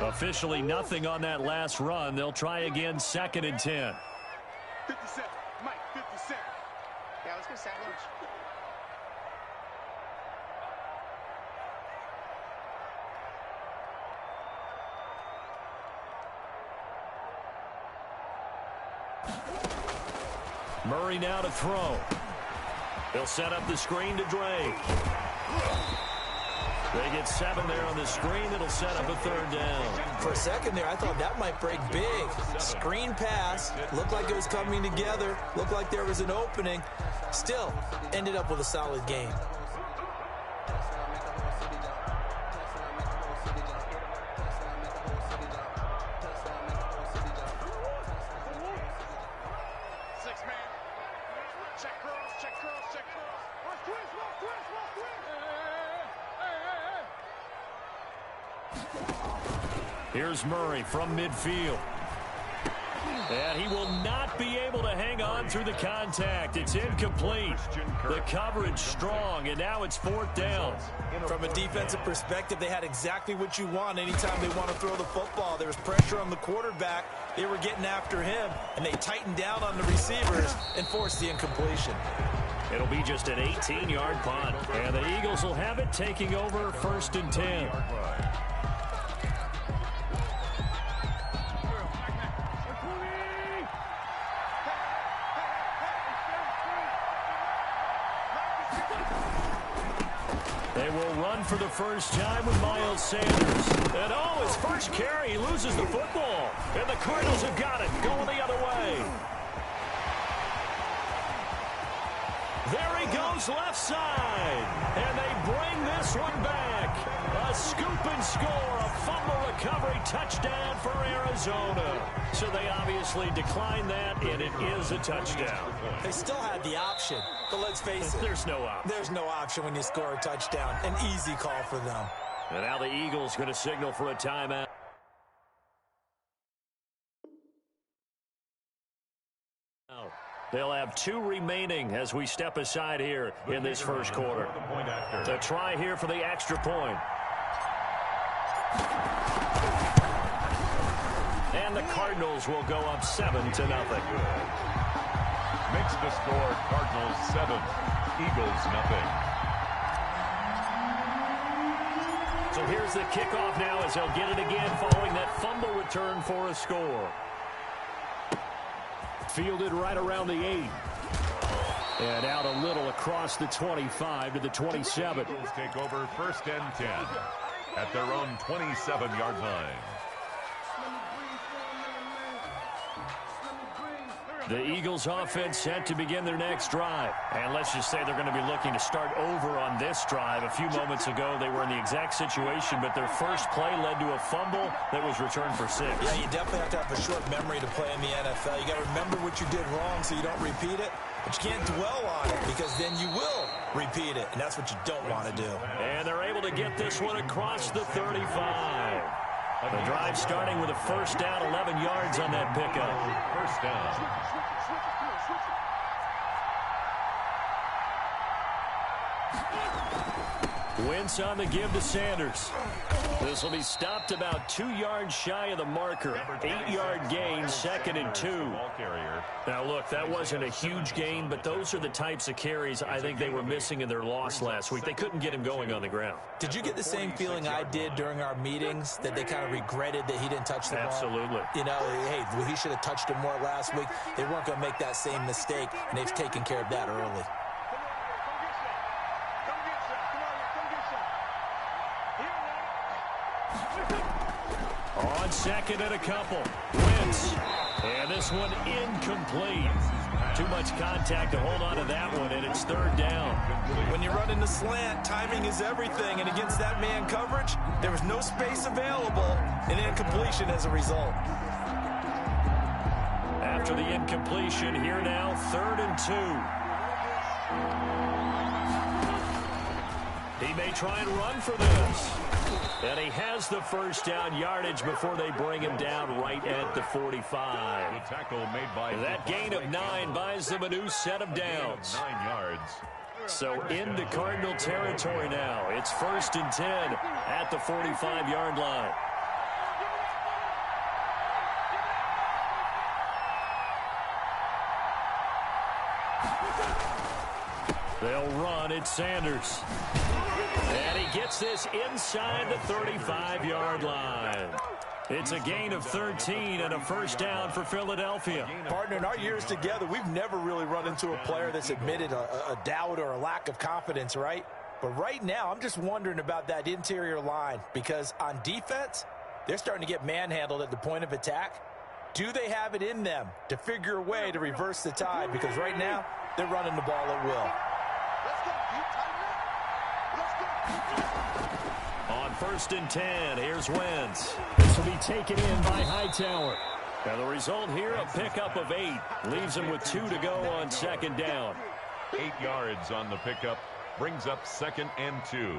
Officially nothing on that last run. They'll try again, 2nd and 10. 57. Mike, 57. Yeah, let's go sandwich. Murray now to throw. They'll set up the screen to Drake. They get 7 there on the screen. It'll set up a 3rd down. For a second there, I thought that might break big. Screen pass. Looked like it was coming together. Looked like there was an opening. Still, ended up with a solid game. Here's Murray from midfield. And he will not be able to hang on through the contact. It's incomplete. The coverage strong, and now it's 4th down. From a defensive perspective, they had exactly what you want anytime they want to throw the football. There was pressure on the quarterback. They were getting after him, and they tightened down on the receivers and forced the incompletion. It'll be just an 18-yard punt. And the Eagles will have it, taking over 1st and 10. They will run for the first time with Miles Sanders. And his first carry, he loses the football. And the Cardinals have got it, going the other way. There he goes left side. And they bring this one back. A scoop and score, a fumble recovery touchdown for Arizona. So they obviously declined that, and it is a touchdown. They still had the option, but let's face it. There's no option. There's no option when you score a touchdown. An easy call for them. And now the Eagles going to signal for a timeout. They'll have 2 remaining as we step aside here in this first quarter. The try here for the extra point. And the Cardinals will go up 7-0. Makes the score Cardinals 7, Eagles nothing. So here's the kickoff now as they'll get it again following that fumble return for a score. Fielded right around the 8. And out a little across the 25 to the 27. Eagles take over 1st and 10 at their own 27-yard line. The Eagles offense set to begin their next drive. And let's just say they're going to be looking to start over on this drive. A few moments ago, they were in the exact situation, but their first play led to a fumble that was returned for 6. Yeah, you definitely have to have a short memory to play in the NFL. You got to remember what you did wrong so you don't repeat it. But you can't dwell on it because then you will repeat it, and that's what you don't want to do. And they're able to get this one across the 35. The drive starting with a first down, 11 yards on that pickup. First down. Wentz on the give to Sanders. This will be stopped about 2 yards shy of the marker. 8-yard gain, 2nd and 2. Now, look, that wasn't a huge gain, but those are the types of carries I think they were missing in their loss last week. They couldn't get him going on the ground. Did you get the same feeling I did during our meetings, that they kind of regretted that he didn't touch the ball? Absolutely. You know, hey, well, he should have touched him more last week. They weren't going to make that same mistake, and they've taken care of that early. On 2nd and a couple. Wentz. And this one incomplete. Too much contact to hold on to that one, and it's 3rd down. When you run in the slant, timing is everything, and against that man coverage, there was no space available, and incompletion as a result. After the incompletion, here now, 3rd and 2. He may try and run for this. And he has the first down yardage before they bring him down right at the 45. The tackle made by that gain of 9 buys them a new set of downs. 9 yards. So into Cardinal territory now. It's 1st and 10 at the 45-yard line. They'll run it, Sanders. And he gets this inside the 35-yard line. It's a gain of 13 and a first down for Philadelphia. Partner, in our years together, we've never really run into a player that's admitted a doubt or a lack of confidence, right? But right now, I'm just wondering about that interior line because on defense, they're starting to get manhandled at the point of attack. Do they have it in them to figure a way to reverse the tide? Because right now, they're running the ball at will. On 1st and 10, here's Wentz. This will be taken in by Hightower. Now the result here, a pickup of 8. Leaves him with 2 to go on 2nd down. 8 yards on the pickup. Brings up 2nd and 2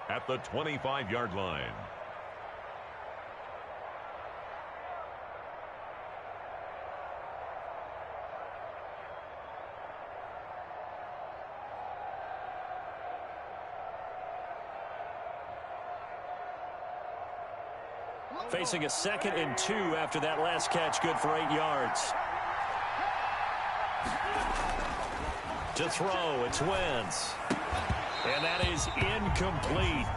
at the 25-yard line. Facing a 2nd and 2 after that last catch, good for 8 yards. To throw, it's Wentz. And that is incomplete.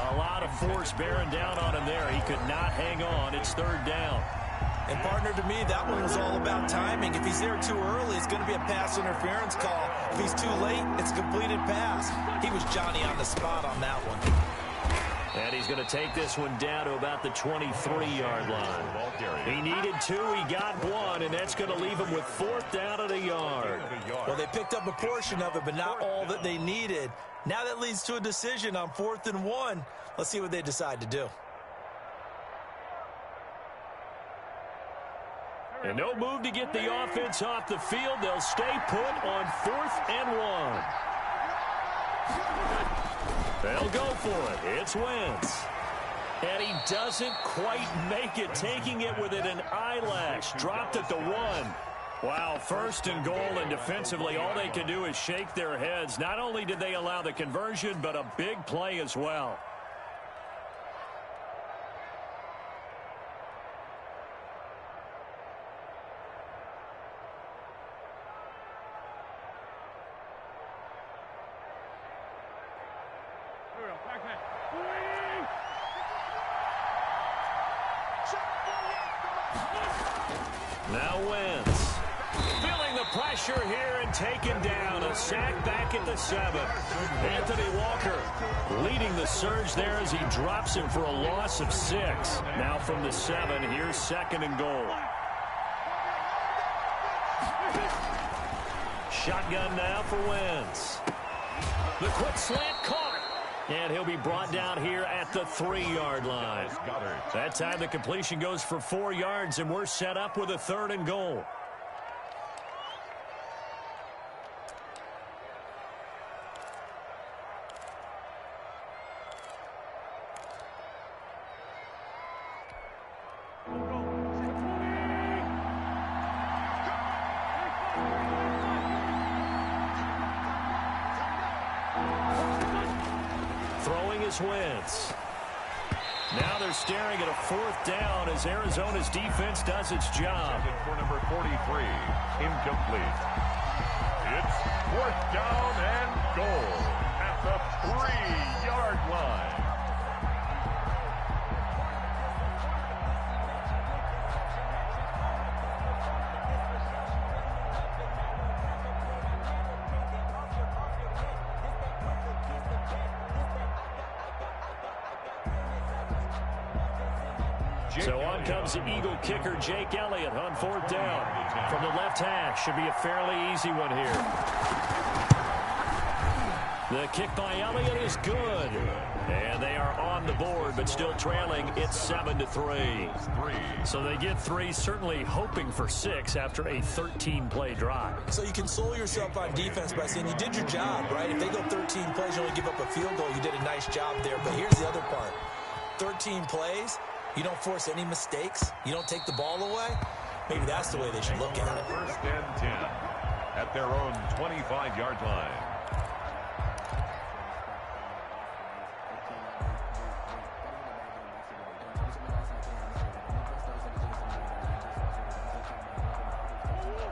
A lot of force bearing down on him there. He could not hang on. It's 3rd down. And, partner, to me, that one was all about timing. If he's there too early, it's going to be a pass interference call. If he's too late, it's a completed pass. He was Johnny on the spot on that one. And he's going to take this one down to about the 23-yard line. He needed 2, he got 1, and that's going to leave him with 4th down at a yard. Well, they picked up a portion of it, but not all that they needed. Now that leads to a decision on 4th and 1. Let's see what they decide to do. And no move to get the offense off the field. They'll stay put on 4th and 1. They'll go for it. It's Wentz. And he doesn't quite make it, taking it within an eyelash. Dropped at the 1. Wow, 1st and goal, and defensively all they can do is shake their heads. Not only did they allow the conversion, but a big play as well. Now Wentz. Feeling the pressure here and taken down. A sack back at the 7. Anthony Walker leading the surge there as he drops him for a loss of 6. Now from the 7, here's 2nd and goal. Shotgun now for Wentz. The quick slant caught. And he'll be brought down here at the 3-yard line. That time the completion goes for 4 yards, and we're set up with a 3rd and goal. Wentz. Now they're staring at a 4th down as Arizona's defense does its job. For number 43, incomplete. It's 4th down and goal at the 3-yard line. So on comes the Eagle kicker, Jake Elliott, on 4th down. From the left hash, should be a fairly easy one here. The kick by Elliott is good. And they are on the board, but still trailing. It's 7-3. So they get 3, certainly hoping for 6 after a 13-play drive. So you console yourself on defense by saying you did your job, right? If they go 13 plays, you only give up a field goal, you did a nice job there. But here's the other part. 13 plays, you don't force any mistakes, you don't take the ball away. Maybe that's the way they should look at it. 1st and 10 at their own 25-yard line.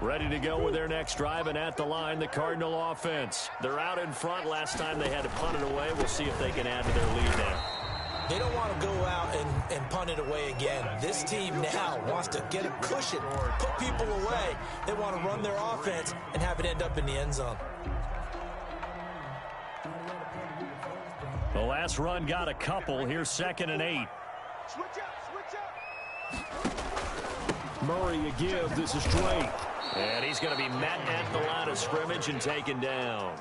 Ready to go with their next drive, and at the line, the Cardinal offense. They're out in front. Last time they had to punt it away. We'll see if they can add to their lead now. They don't want to go out and punt it away again. This team now wants to get a cushion, put people away. They want to run their offense and have it end up in the end zone. The last run got a couple. Here's 2nd and 8. Switch up, switch up. Murray a give. This is Drake. And he's going to be met at the line of scrimmage and taken down.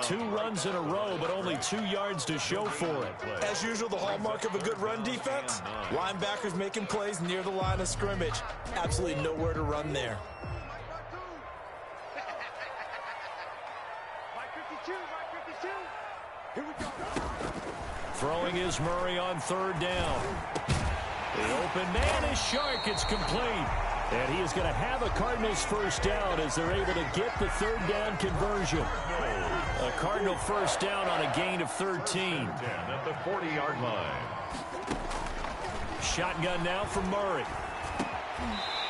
2 runs in a row, but only 2 yards to show for it. As usual, the hallmark of a good run defense, linebackers making plays near the line of scrimmage. Absolutely nowhere to run there. Mike 52. Here we go. Throwing is Murray on 3rd down. The open man is Shark. It's complete. And he is going to have a Cardinals first down as they're able to get the 3rd down conversion. A Cardinal first down on a gain of 13. At the 40-yard line. Shotgun now from Murray.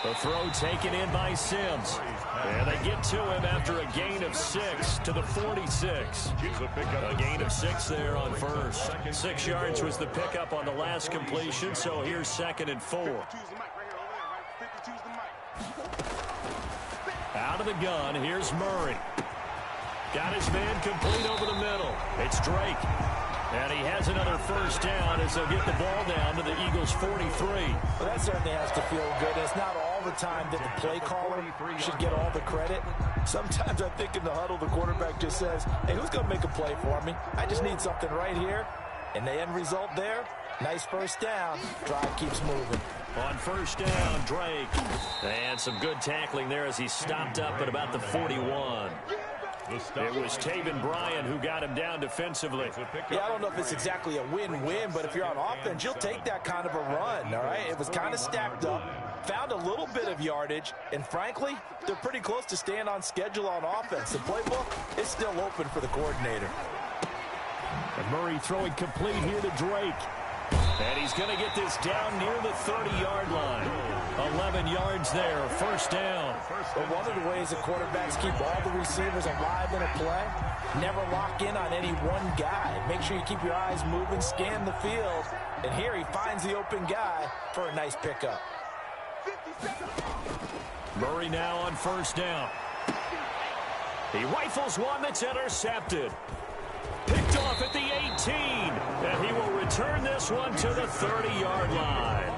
The throw taken in by Sims. And they get to him after a gain of 6 to the 46. A gain of 6 there on first. 6 yards was the pickup on the last completion, so here's 2nd and 4. Out of the gun, here's Murray. Got his man complete over the middle. It's Drake. And he has another first down as they'll get the ball down to the Eagles' 43. Well, that certainly has to feel good. It's not all the time that the play caller should get all the credit. Sometimes I think in the huddle, the quarterback just says, hey, who's going to make a play for me? I just need something right here. And the end result there, nice first down. Drive keeps moving. On first down, Drake. And some good tackling there as he stopped up at about the 41. It was Taven Bryan who got him down defensively. Yeah, I don't know if it's exactly a win-win, but if you're on offense, you'll take that kind of a run, all right? It was kind of stacked up, found a little bit of yardage, and frankly, they're pretty close to staying on schedule on offense. The playbook is still open for the coordinator. And Murray throwing complete here to Drake. And he's going to get this down near the 30-yard line. 11 yards there, first down. But one of the ways the quarterbacks keep all the receivers alive in a play, never lock in on any one guy. Make sure you keep your eyes moving, scan the field. And here he finds the open guy for a nice pickup. Murray now on first down. He rifles one that's intercepted. Picked off at the 18, and he will return this one to the 30-yard line.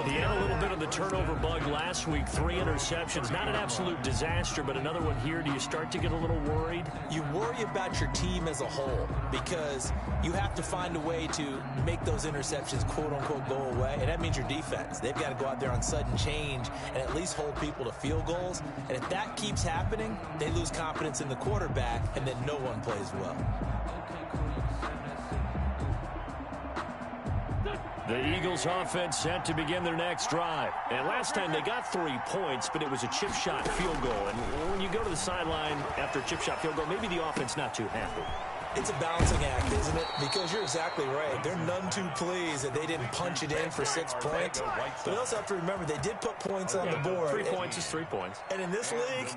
He had a little bit of the turnover bug last week, 3 interceptions. Not an absolute disaster, but another one here. Do you start to get a little worried? You worry about your team as a whole because you have to find a way to make those interceptions, quote-unquote, go away, and that means your defense. They've got to go out there on sudden change and at least hold people to field goals, and if that keeps happening, they lose confidence in the quarterback, and then no one plays well. The Eagles offense set to begin their next drive. And last time they got 3 points, but it was a chip shot field goal. And when you go to the sideline after a chip shot field goal, maybe the offense not too happy. It's a balancing act, isn't it? Because you're exactly right. They're none too pleased that they didn't punch it in for 6 points. But you also have to remember they did put points on the board. 3 points is 3 points. And in this league,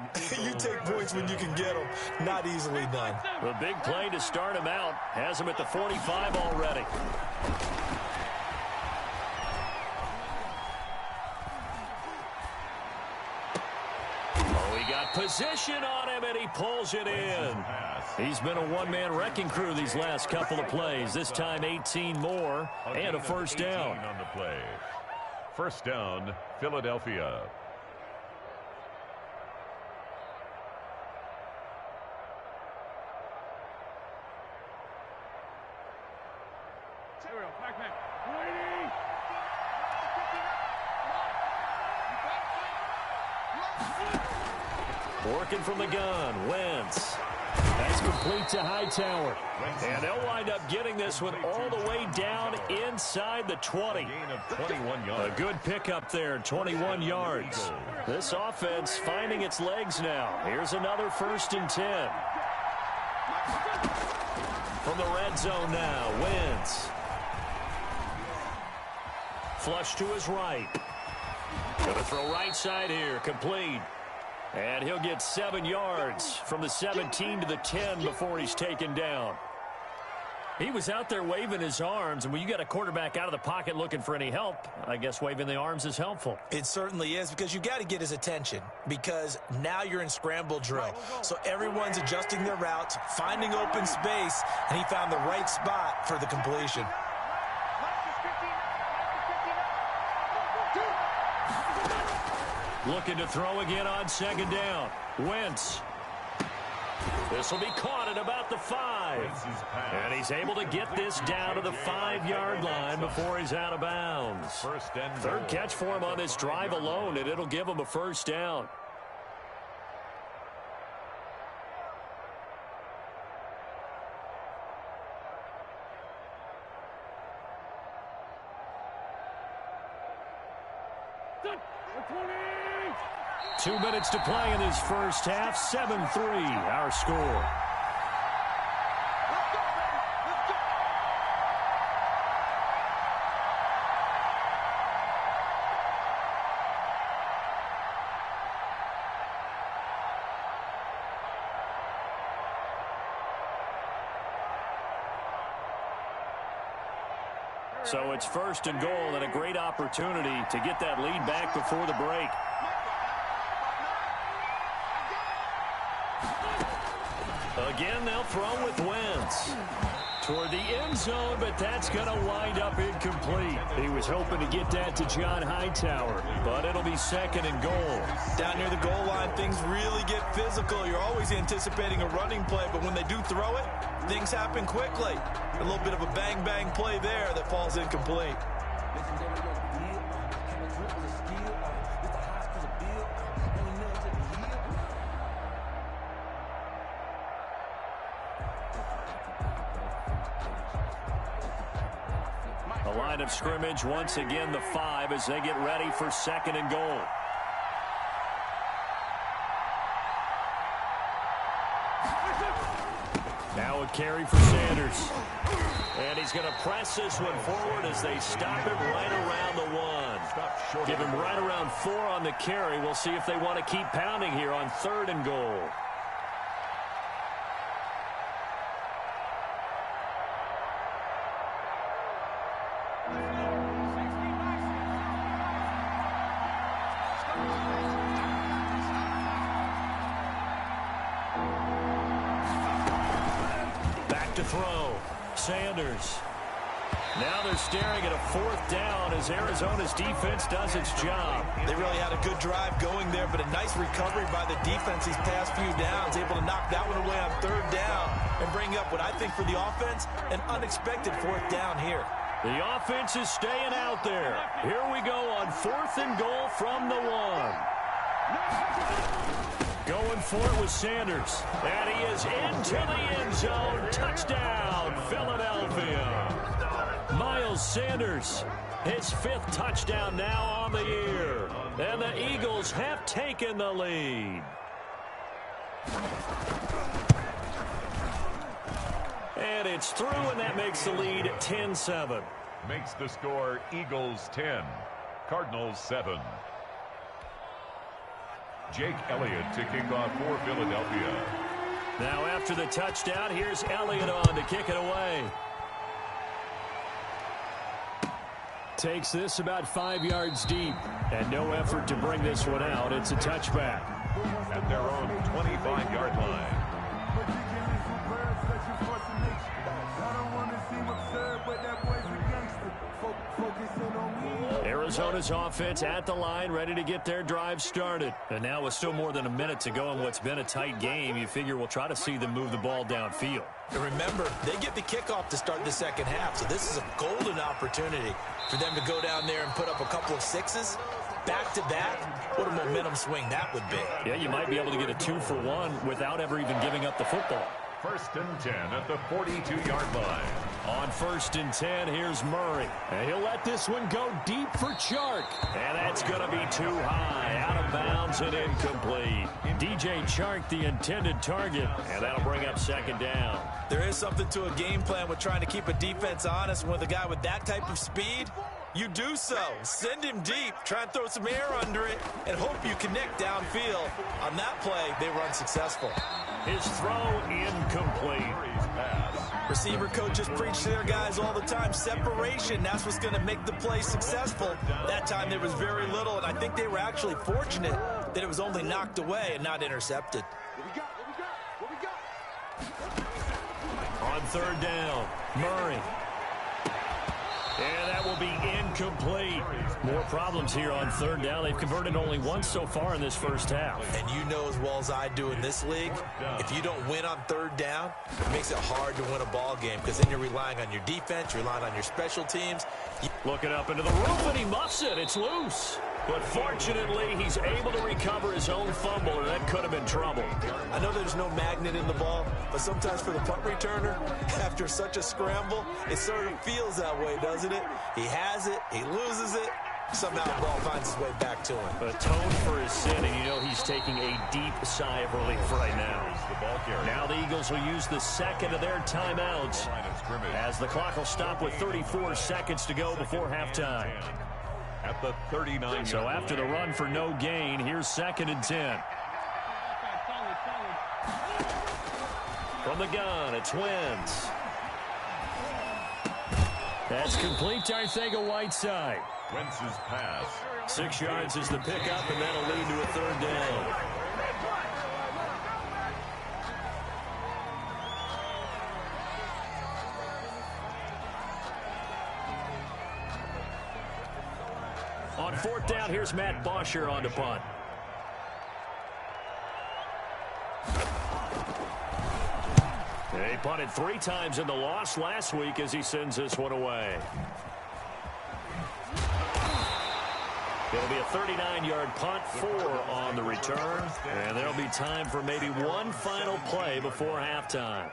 you take points when you can get them. Not easily done. The big play to start him out has him at the 45 already. Position on him, and he pulls it in. He's been a one-man wrecking crew these last couple of plays. This time 18 more and a first down. On the play. First down, Philadelphia. Working from the gun, Wentz. That's complete to Hightower. And they'll wind up getting this one all the way down inside the 20. Gain of 21 yards. A good pickup there, 21 yards. This offense finding its legs now. Here's another 1st and 10. From the red zone now, Wentz. Flush to his right. Going to throw right side here, complete. And he'll get 7 yards from the 17 to the 10 before he's taken down. He was out there waving his arms, and when you got a quarterback out of the pocket looking for any help, I guess waving the arms is helpful. It certainly is, because you got to get his attention, because now you're in scramble drill. So everyone's adjusting their routes, finding open space, and he found the right spot for the completion. Looking to throw again on second down. Wentz. This will be caught at about the 5. And he's able to get this down to the 5-yard line before he's out of bounds. Third catch for him on this drive alone, and it'll give him a first down. Done. 20. 2 minutes to play in this first half. 7-3, our score. So it's first and goal, and a great opportunity to get that lead back before the break. Again, they'll throw with Wentz. Toward the end zone, but that's going to wind up incomplete. He was hoping to get that to John Hightower, but it'll be second and goal. Down near the goal line, things really get physical. You're always anticipating a running play, but when they do throw it, things happen quickly. A little bit of a bang-bang play there that falls incomplete. The line of scrimmage, once again, the 5 as they get ready for second and goal. Now a carry for Sanders. And he's going to press this one forward as they stop him right around the 1. Give him right around 4 on the carry. We'll see if they want to keep pounding here on third and goal. To throw. Sanders. Now they're staring at a 4th down as Arizona's defense does its job. They really had a good drive going there, but a nice recovery by the defense these past few downs, able to knock that one away on 3rd down and bring up what I think for the offense, an unexpected 4th down here. The offense is staying out there. Here we go on 4th and goal from the 1. Going for it with Sanders. And he is into the end zone. Touchdown, Philadelphia. Miles Sanders, his 5th touchdown now on the year. And the Eagles have taken the lead. And it's through, and that makes the lead 10-7. Makes the score Eagles 10, Cardinals 7. Jake Elliott to kick off for Philadelphia. Now after the touchdown, here's Elliott on to kick it away. Takes this about 5 yards deep, and no effort to bring this one out. It's a touchback. At their own 25-yard line. Arizona's offense at the line, ready to get their drive started. And now with still more than a minute to go in what's been a tight game, you figure we'll try to see them move the ball downfield. And remember, they get the kickoff to start the second half, so this is a golden opportunity for them to go down there and put up a couple of 6s. Back-to-back, what a momentum swing that would be. Yeah, you might be able to get a 2-for-1 without ever even giving up the football. 1st and 10 at the 42-yard line. On 1st and 10, here's Murray. And he'll let this one go deep for Chark. And that's going to be too high. Out of bounds and incomplete. DJ Chark, the intended target. And that'll bring up second down. There is something to a game plan with trying to keep a defense honest. With a guy with that type of speed, You do so. Send him deep. Try and throw some air under it and hope you connect downfield. On that play, they run successful. His throw incomplete. Receiver coaches preach to their guys all the time. Separation, that's what's going to make the play successful. That time there was very little, and I think they were actually fortunate that it was only knocked away and not intercepted. On third down, Murray. And that will be incomplete. More problems here on third down. They've converted only once so far in this first half. And you know as well as I do in this league, if you don't win on third down, it makes it hard to win a ball game because then you're relying on your defense, you're relying on your special teams. Looking up into the roof, and he muffs it. It's loose. But fortunately, he's able to recover his own fumble, and that could have been trouble. I know there's no magnet in the ball, but sometimes for the punt returner, after such a scramble, it sort of feels that way, doesn't it? He has it, he loses it, somehow the ball finds its way back to him. Atoned for his sin, and you know he's taking a deep sigh of relief right now. Now the Eagles will use the second of their timeouts as the clock will stop with 34 seconds to go before halftime. At the 39. So after the run for no gain, here's 2nd and 10. From the gun, it's Wentz. That's complete to Arcega-Whiteside. Wentz's pass. 6 yards is the pickup, and that'll lead to a third down. On 4th down, here's Matt Bosher on the punt. He punted 3 times in the loss last week as he sends this one away. It'll be a 39-yard punt, 4 on the return, and there'll be time for maybe one final play before halftime.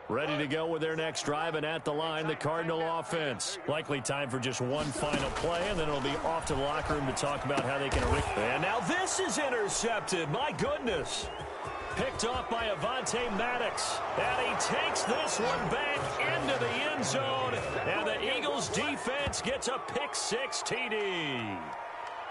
Ready to go with their next drive, and at the line, the Cardinal offense. Likely time for just one final play, and then it'll be off to the locker room to talk about how they can... And now this is intercepted. My goodness. Picked off by Avonte Maddox. And he takes this one back into the end zone. And the Eagles defense gets a pick-6 TD.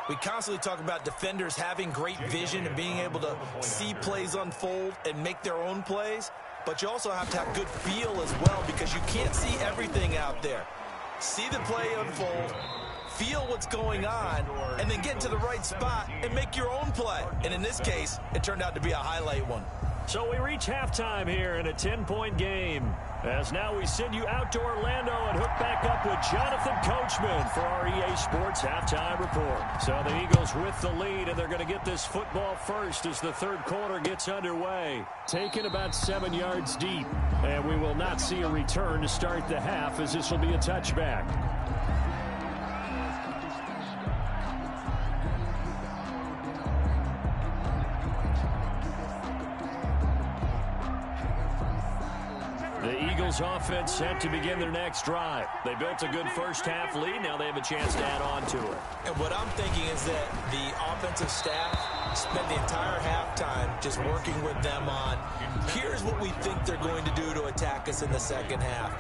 We constantly talk about defenders having great vision and being able to see plays unfold and make their own plays. But you also have to have good feel as well because you can't see everything out there. See the play unfold, feel what's going on, and then get to the right spot and make your own play. And in this case, it turned out to be a highlight one. So we reach halftime here in a 10-point game. As now we send you out to Orlando and hook back up with Jonathan Coachman for our EA Sports Halftime Report. So the Eagles with the lead, and they're going to get this football first as the third quarter gets underway. Taken about 7 yards deep, and we will not see a return to start the half as this will be a touchback. The Eagles offense set to begin their next drive. They built a good first half lead. Now they have a chance to add on to it. And what I'm thinking is that the offensive staff spent the entire halftime just working with them on, here's what we think they're going to do to attack us in the second half.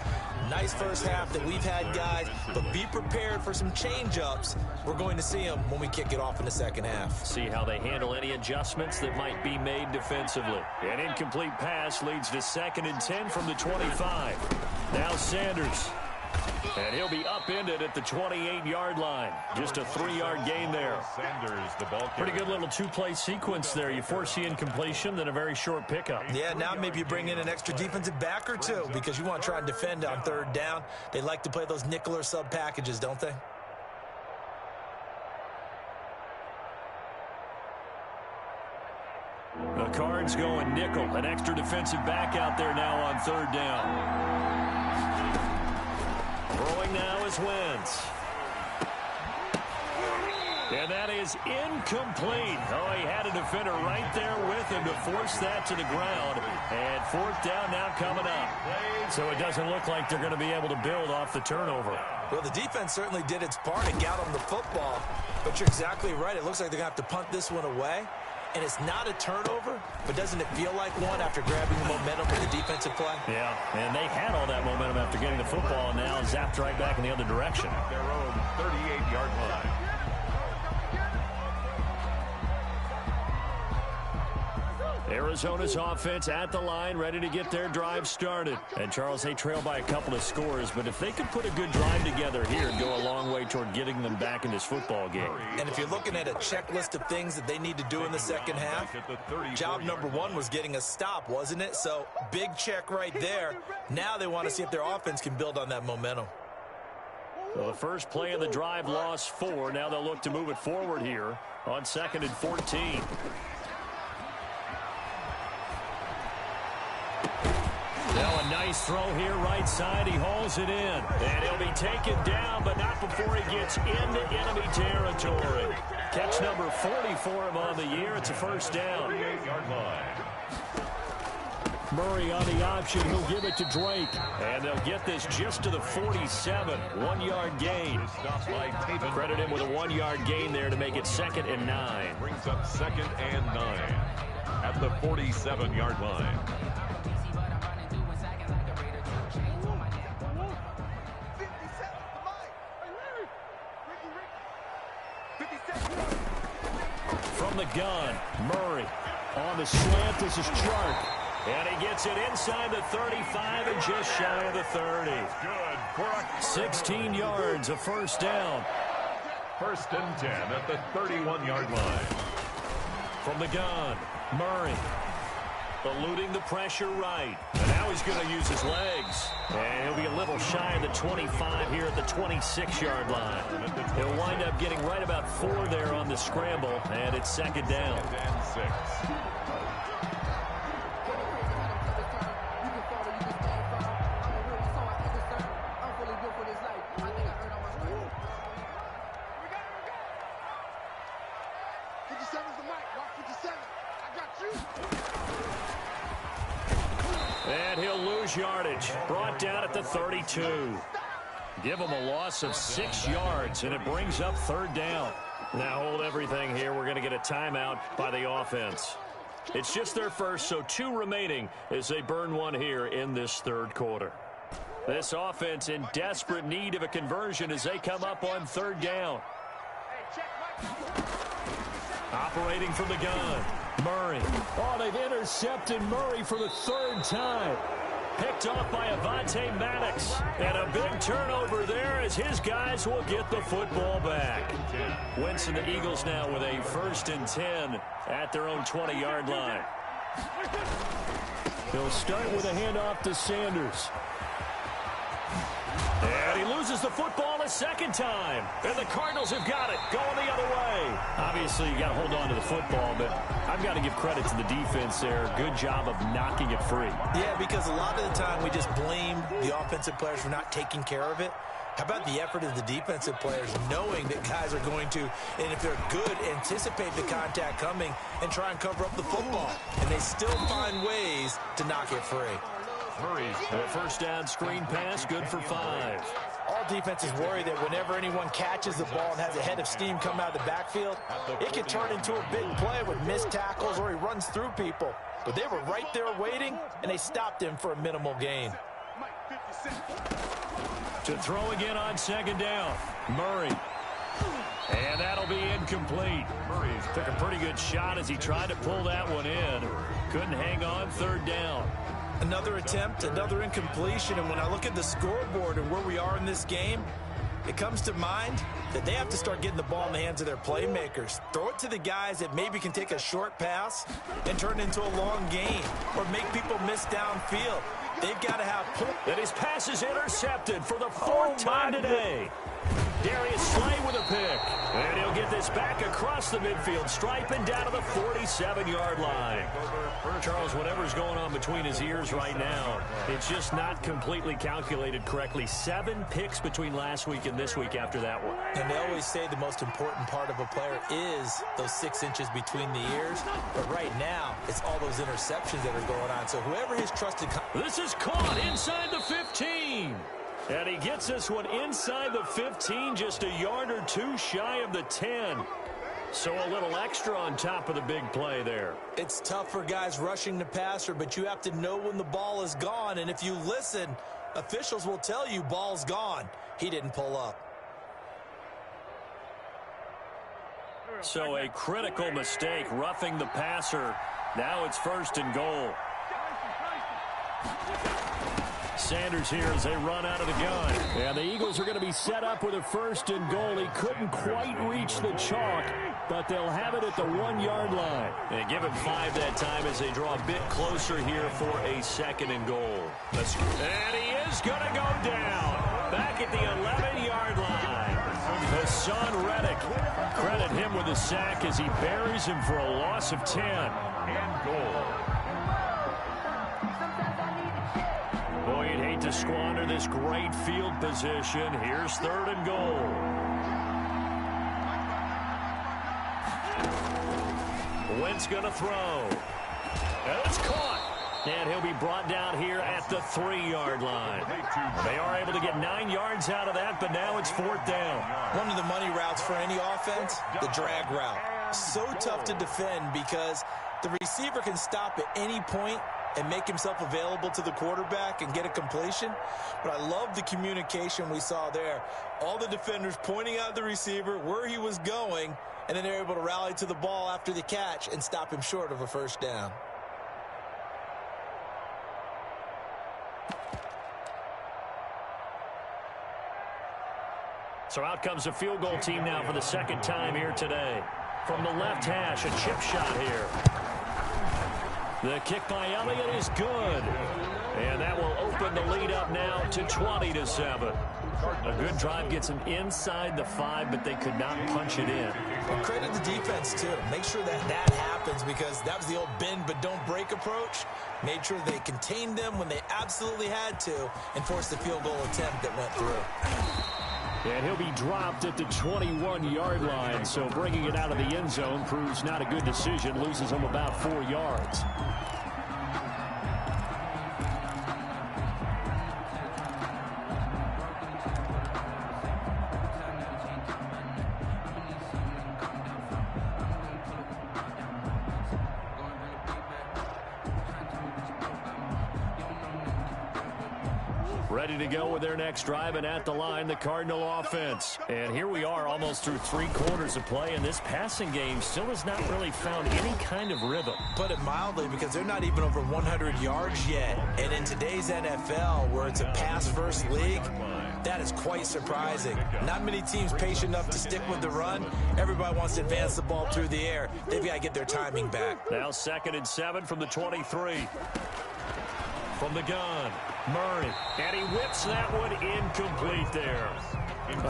Nice first half that we've had, guys, but be prepared for some change-ups. We're going to see them when we kick it off in the second half. See how they handle any adjustments that might be made defensively. An incomplete pass leads to 2nd and 10 from the 25. Now Sanders. And he'll be upended at the 28-yard line. Just a 3-yard gain there. Sanders, the ball carrier. Pretty good little 2-play sequence there. You force the incompletion, then a very short pickup. Yeah, now maybe you bring in an extra defensive back or two because you want to try and defend on third down. They like to play those nickel or sub packages, don't they? The Cards going nickel. An extra defensive back out there now on third down. Throwing now is Wentz. And that is incomplete. Oh, he had a defender right there with him to force that to the ground. And 4th down now coming up. So it doesn't look like they're going to be able to build off the turnover. Well, the defense certainly did its part to get on the football. But you're exactly right. It looks like they're going to have to punt this one away. and it's not a turnover, but doesn't it feel like one after grabbing the momentum with the defensive play? Yeah, and they had all that momentum after getting the football, and now zapped right back in the other direction. At their own 38-yard line. Arizona's offense at the line, ready to get their drive started. And, Charles, they trail by a couple of scores, but if they could put a good drive together here, it'd go a long way toward getting them back in this football game. And if you're looking at a checklist of things that they need to do in the second half, job number one was getting a stop, wasn't it? So, big check right there. Now they want to see if their offense can build on that momentum. Well, the first play of the drive lost 4. Now they'll look to move it forward here on 2nd and 14. Now a nice throw here right side. He hauls it in. And he'll be taken down, but not before he gets into enemy territory. Catch number 40 for him on the year. It's a first down. 38-yard line. Murray on the option. He'll give it to Drake. And they'll get this just to the 47. 1-yard gain. Credit him with a 1-yard gain there to make it 2nd and 9. Brings up 2nd and 9 at the 47-yard line. From the gun, Murray on the slant. This is Chark. And he gets it inside the 35 and just shy of the 30. Good. 16 yards, a first down. 1st and 10 at the 31-yard line. From the gun, Murray eluding the pressure right. And now he's going to use his legs. And he'll be a little shy of the 25 here at the 26-yard line. He'll wind up getting right about 4 there on the scramble, and it's 2nd down. 2nd and 6. And he'll lose yardage. Brought down at the 32. Give him a loss of 6 yards, and it brings up 3rd down. Now hold everything here. We're going to get a timeout by the offense. It's just their first, so 2 remaining as they burn 1 here in this 3rd quarter. This offense in desperate need of a conversion as they come up on 3rd down. Operating from the gun, Murray. Oh, they've intercepted Murray for the 3rd time. Picked off by Avonte Maddox. And a big turnover there as his guys will get the football back. Wentz and the Eagles now with a 1st and 10 at their own 20-yard line. They'll start with a handoff to Sanders. And he loses the football a 2nd time. And the Cardinals have got it, going the other way. Obviously, you got to hold on to the football, but I've got to give credit to the defense there. Good job of knocking it free. Yeah, because a lot of the time we just blame the offensive players for not taking care of it. How about the effort of the defensive players knowing that guys are going to, and if they're good, anticipate the contact coming and try and cover up the football. And they still find ways to knock it free. Murray's The first down screen pass, good for 5. All defenses worry that whenever anyone catches the ball and has a head of steam come out of the backfield, it can turn into a big play with missed tackles or he runs through people. But they were right there waiting, and they stopped him for a minimal gain. To throw again on 2nd down, Murray. And that'll be incomplete. Murray took a pretty good shot as he tried to pull that one in. Couldn't hang on, 3rd down. Another attempt, another incompletion, and when I look at the scoreboard and where we are in this game, it comes to mind that they have to start getting the ball in the hands of their playmakers. Throw it to the guys that maybe can take a short pass and turn it into a long gain or make people miss downfield. They've got to have pull. And his pass is intercepted for the 4th time today. Darius Slay with a pick. And he'll get this back across the midfield stripe and down to the 47-yard line. Charles, whatever's going on between his ears right now, it's just not completely calculated correctly. 7 picks between last week and this week after that one. And they always say the most important part of a player is those 6 inches between the ears. But right now, it's all those interceptions that are going on. So whoever his trusted... This is caught inside the 15. And he gets this one inside the 15, just a yard or 2 shy of the 10. So a little extra on top of the big play there. It's tough for guys rushing the passer, but you have to know when the ball is gone. And if you listen, officials will tell you ball's gone. He didn't pull up. So a critical mistake, roughing the passer. Now it's 1st and goal. Sanders here as they run out of the gun. And the Eagles are going to be set up with a 1st and goal. He couldn't quite reach the chalk, but they'll have it at the 1-yard line. And give him 5 that time as they draw a bit closer here for a 2nd and goal. And he is going to go down. Back at the 11-yard line. Hassan Reddick. Credit him with a sack as he buries him for a loss of 10. And goal. Boy, you'd hate to squander this great field position. Here's 3rd and goal. Wentz going to throw. And it's caught. And he'll be brought down here at the 3-yard line. They are able to get 9 yards out of that, but now it's 4th down. One of the money routes for any offense, the drag route. So tough to defend because the receiver can stop at any point and make himself available to the quarterback and get a completion. But I love the communication we saw there. All the defenders pointing out the receiver, where he was going, and then they're able to rally to the ball after the catch and stop him short of a 1st down. So out comes the field goal team now for the 2nd time here today. From the left hash, a chip shot here. The kick by Elliott is good. And that will open the lead up now to 20-7. A good drive gets them inside the 5, but they could not punch it in. Well, credit the defense, too. Make sure that happens because that was the old bend but don't break approach. Made sure they contained them when they absolutely had to and forced the field goal attempt that went through. And he'll be dropped at the 21-yard line, so bringing it out of the end zone proves not a good decision. Loses him about 4 yards. Ready to go with their next drive, and at the line, the Cardinal offense. And here we are almost through 3 quarters of play, and this passing game still has not really found any kind of rhythm. Put it mildly, because they're not even over 100 yards yet. And in today's NFL, where it's a pass-first league, that is quite surprising. Not many teams patient enough to stick with the run. Everybody wants to advance the ball through the air. They've got to get their timing back. Now 2nd and 7 from the 23. From the gun, Murray, and he whips that one incomplete there.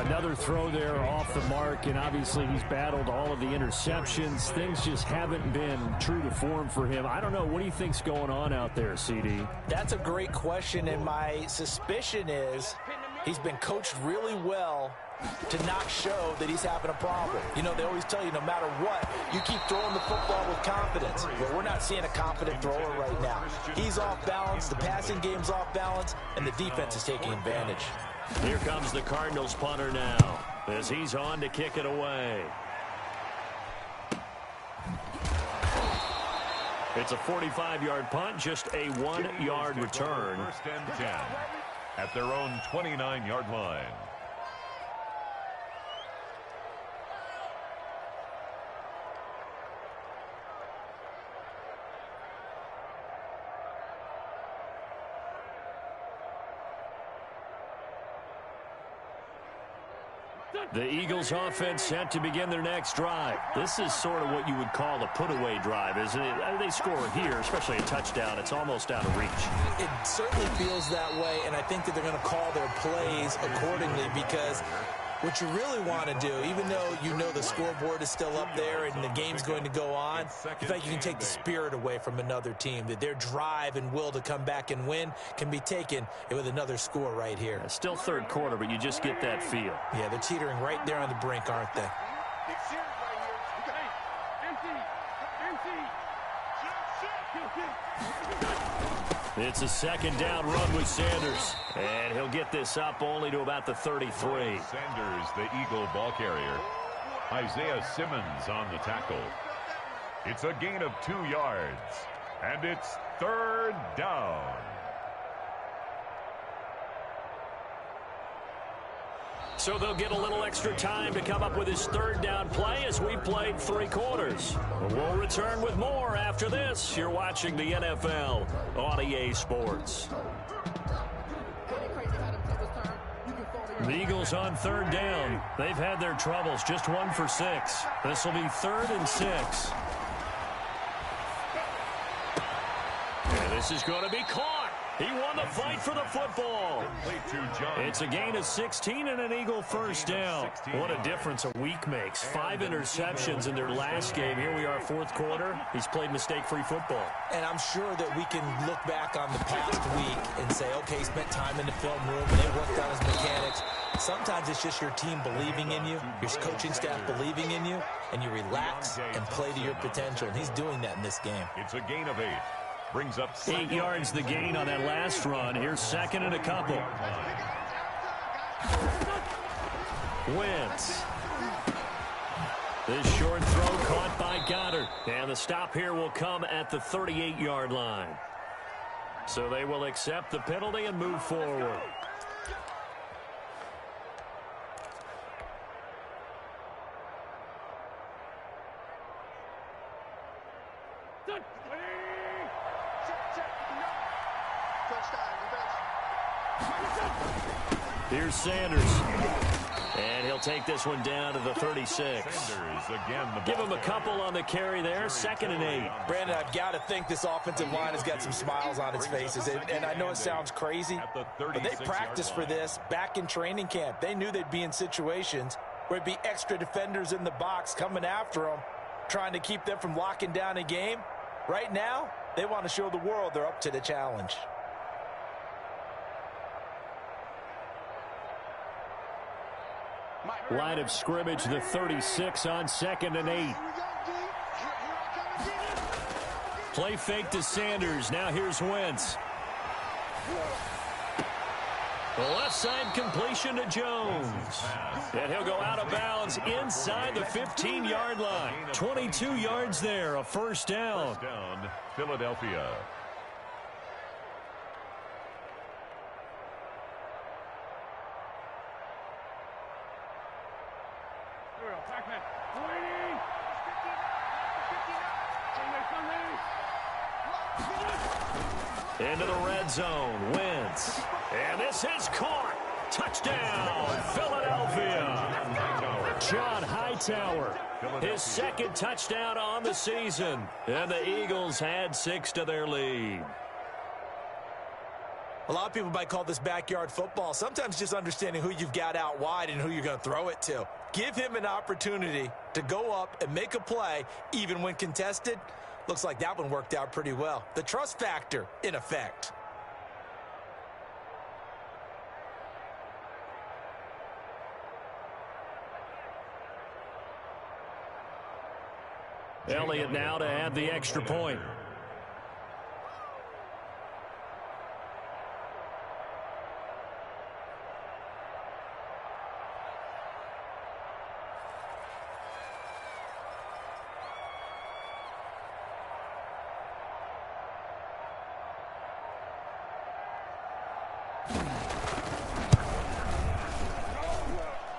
Another throw there off the mark, and obviously he's battled all of the interceptions. Things just haven't been true to form for him. I don't know. What do you think's going on out there, CD? That's a great question, and my suspicion is he's been coached really well to not show that he's having a problem. You know, they always tell you no matter what, you keep throwing the football with confidence. Well, we're not seeing a confident thrower right now. He's off balance, the passing game's off balance, and the defense is taking advantage. Here comes the Cardinals punter now as he's on to kick it away. It's a 45-yard punt, just a 1-yard return. 1st and 10 at their own 29-yard line. The Eagles offense set to begin their next drive. This is sort of what you would call a put-away drive, isn't it? They score here, especially a touchdown. It's almost out of reach. It certainly feels that way, and I think that they're going to call their plays accordingly because what you really want to do, even though you know the scoreboard is still up there and the game's going to go on, you feel like you can take the spirit away from another team, that their drive and will to come back and win can be taken with another score right here. It's still 3rd quarter, but you just get that feel. Yeah, they're teetering right there on the brink, aren't they? It's a 2nd down run with Sanders. And he'll get this up only to about the 33. Sanders, the Eagle ball carrier. Isaiah Simmons on the tackle. It's a gain of 2 yards, and it's 3rd down. So they'll get a little extra time to come up with his 3rd down play as we played 3 quarters. We'll return with more after this. You're watching the NFL on EA Sports. The Eagles on 3rd down. They've had their troubles, just 1 for 6. This will be 3rd and 6. And this is going to be caught. He won the fight for the football. It's a gain of 16 and an Eagle 1st down. What a difference a week makes. 5 interceptions in their last game. Here we are, 4th quarter. He's played mistake-free football. And I'm sure that we can look back on the past week and say, okay, he spent time in the film room and they worked on his mechanics. Sometimes it's just your team believing in you, your coaching staff believing in you, and you relax and play to your potential. And he's doing that in this game. It's a gain of 8. Brings up 8 yards the gain on that last run. Here's 2nd and a couple. Wentz. This short throw caught by Goddard. And the stop here will come at the 38-yard line. So they will accept the penalty and move forward. Here's Sanders. And he'll take this one down to the 36. Sanders again. Give him a couple on the carry there. 2nd and 8. Brandon, I've got to think this offensive line has got some smiles on its faces. And I know it sounds crazy, but they practiced for this back in training camp. They knew they'd be in situations where it'd be extra defenders in the box coming after them, trying to keep them from locking down a game. Right now, they want to show the world they're up to the challenge. Line of scrimmage, the 36 on 2nd and 8. Play fake to Sanders. Now here's Wentz. The left side completion to Jones. And he'll go out of bounds inside the 15-yard line. 22 yards there, a 1st down. First down, Philadelphia. Into the red zone, Wentz. And this is caught. Touchdown, Philadelphia. John Hightower, his 2nd touchdown on the season. And the Eagles add 6 to their lead. A lot of people might call this backyard football. Sometimes just understanding who you've got out wide and who you're going to throw it to. Give him an opportunity to go up and make a play, even when contested. Looks like that one worked out pretty well. The trust factor in effect. Elliott now to add the extra point.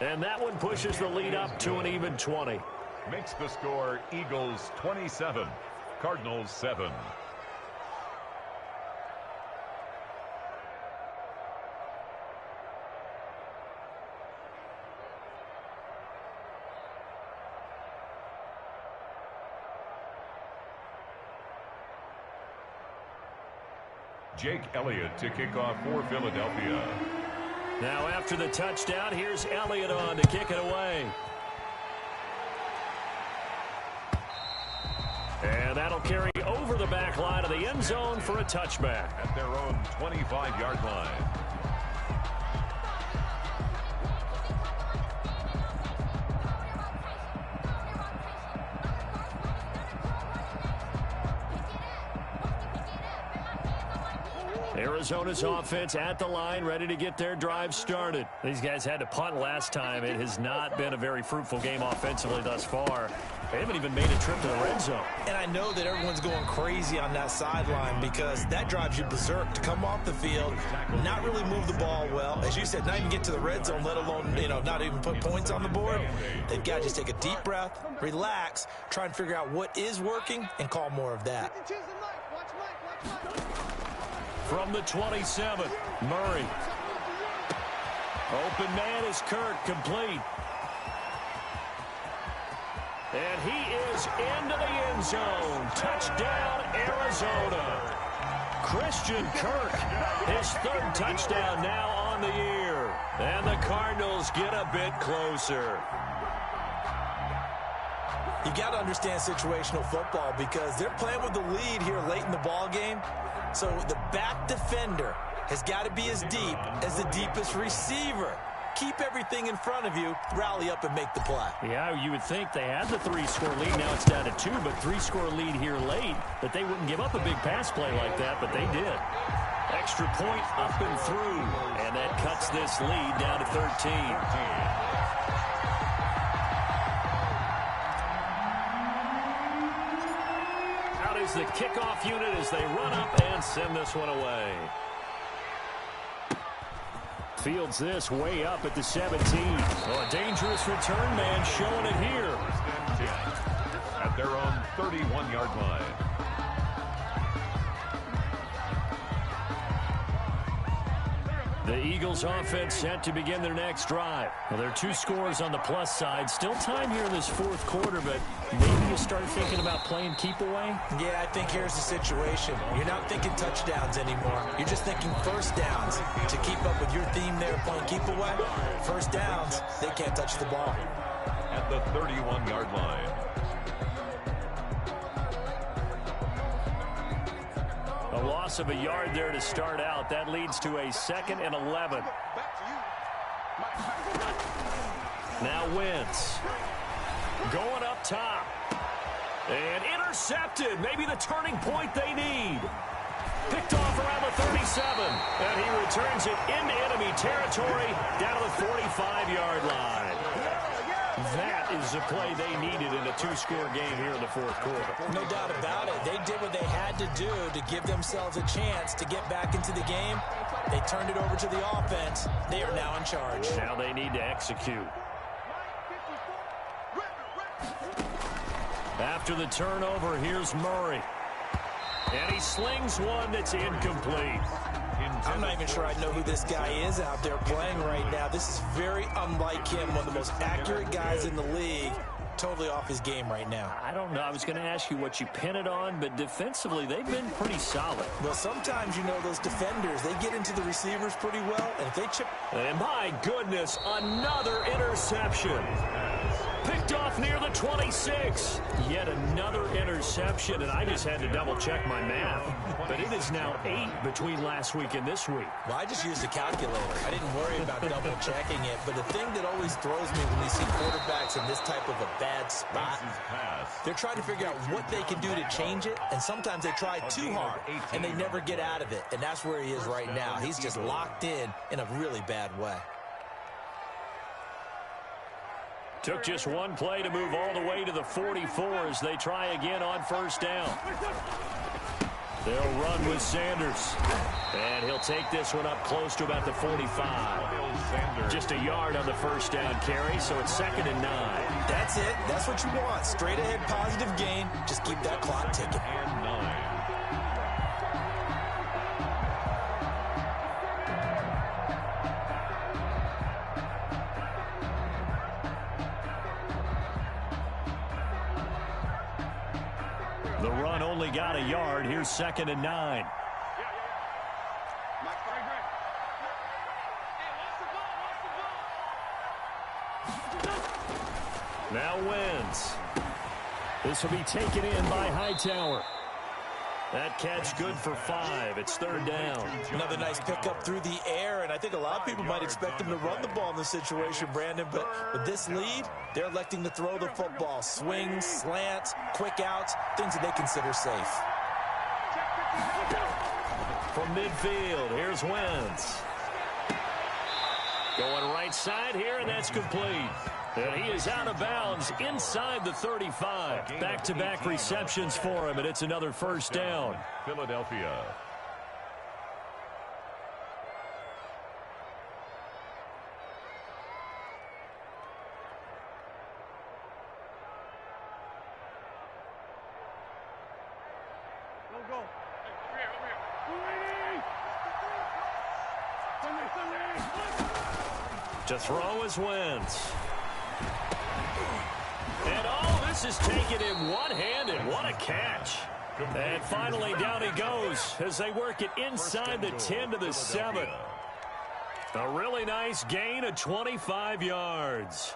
And that one pushes the lead up to an even 20. Makes the score Eagles 27, Cardinals 7. Jake Elliott to kick off for Philadelphia. Now after the touchdown, here's Elliott on to kick it away. And that'll carry over the back line of the end zone for a touchback. At their own 25-yard line. Arizona's offense at the line, ready to get their drive started. These guys had to punt last time. It has not been a very fruitful game offensively thus far. They haven't even made a trip to the red zone. And I know that everyone's going crazy on that sideline because that drives you berserk to come off the field, not really move the ball well. As you said, not even get to the red zone, let alone, not even put points on the board. They've got to just take a deep breath, relax, try and figure out what is working, and call more of that. From the 27, Murray. Open man is Kirk, complete. And he is into the end zone. Touchdown, Arizona. Christian Kirk, his third touchdown now on the year. And the Cardinals get a bit closer. You got to understand situational football because they're playing with the lead here late in the ball game. So the back defender has got to be as deep as the deepest receiver. Keep everything in front of you, rally up and make the play. Yeah, you would think they had the 3-score lead. Now it's down to 2, but 3-score lead here late. That they wouldn't give up a big pass play like that, but they did. Extra point up and through, and that cuts this lead down to 13. Out is the kickoff unit as they run up and send this one away. Fields this way up at the 17. Oh, a dangerous return man showing it here. At their own 31-yard line. The Eagles offense set to begin their next drive. Well, there are 2 scores on the plus side. Still time here in this fourth quarter, but maybe you start thinking about playing keep away? Yeah, I think here's the situation. You're not thinking touchdowns anymore. You're just thinking first downs. To keep up with your theme there, playing keep away, first downs, they can't touch the ball. At the 31-yard line. A loss of a yard there to start out. That leads to a 2nd and 11. Now Wentz. Going up top. And intercepted. Maybe the turning point they need. Picked off around the 37. And he returns it into enemy territory down to the 45-yard line. That is the play they needed in a 2-score game here in the fourth quarter. No doubt about it. They did what they had to do to give themselves a chance to get back into the game. They turned it over to the offense. They are now in charge. Now they need to execute. After the turnover, here's Murray. And he slings one that's incomplete. I'm not even sure I know who this guy is out there playing right now. This is very unlike him, one of the most accurate guys in the league. Totally off his game right now. I don't know. I was going to ask you what you pin it on, but defensively, they've been pretty solid. Well, sometimes, those defenders, they get into the receivers pretty well, and if they chip... And my goodness, another interception. Picked off near the 26. Yet another interception, and I just had to double-check my math. But it is now 8 between last week and this week. Well, I just used a calculator. I didn't worry about double-checking it. But the thing that always throws me when you see quarterbacks in this type of a bad spot, they're trying to figure out what they can do to change it, and sometimes they try too hard, and they never get out of it. And that's where he is right now. He's just locked in a really bad way. Took just one play to move all the way to the 44 as they try again on first down. They'll run with Sanders. And he'll take this one up close to about the 45. Just a yard on the first down carry, so it's 2nd and 9. That's it. That's what you want. Straight ahead positive gain. Just keep that clock ticking. And 9. The run only got a yard. Here's 2nd and 9. Now Wentz. This will be taken in by Hightower. That catch good for 5. It's 3rd down. Another nice pickup through the air, and I think a lot of people might expect him to run the ball in this situation, Brandon, but with this lead, they're electing to throw the football. Swings, slants, quick outs, things that they consider safe. From midfield, here's Wentz. Going right side here, and that's complete. And he is out of bounds inside the 35. Back-to-back receptions for him, and it's another first down. Philadelphia. Go. To throw is Wentz. And this is taken in one-handed. What a catch. And finally down he goes as they work it inside the 10 to the 7. A really nice gain of 25 yards.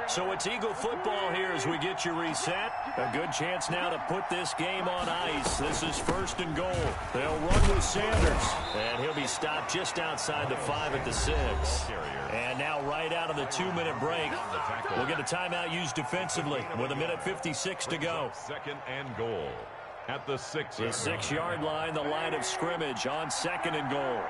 So it's Eagle football here as we get you reset. A good chance now to put this game on ice. This is 1st and goal. They'll run with Sanders. And he'll be stopped just outside the 5 at the 6. And now right out of the 2-minute break, we'll get a timeout used defensively with 1:56 to go. 2nd and goal at the 6. The 6-yard line, the line of scrimmage on 2nd and goal.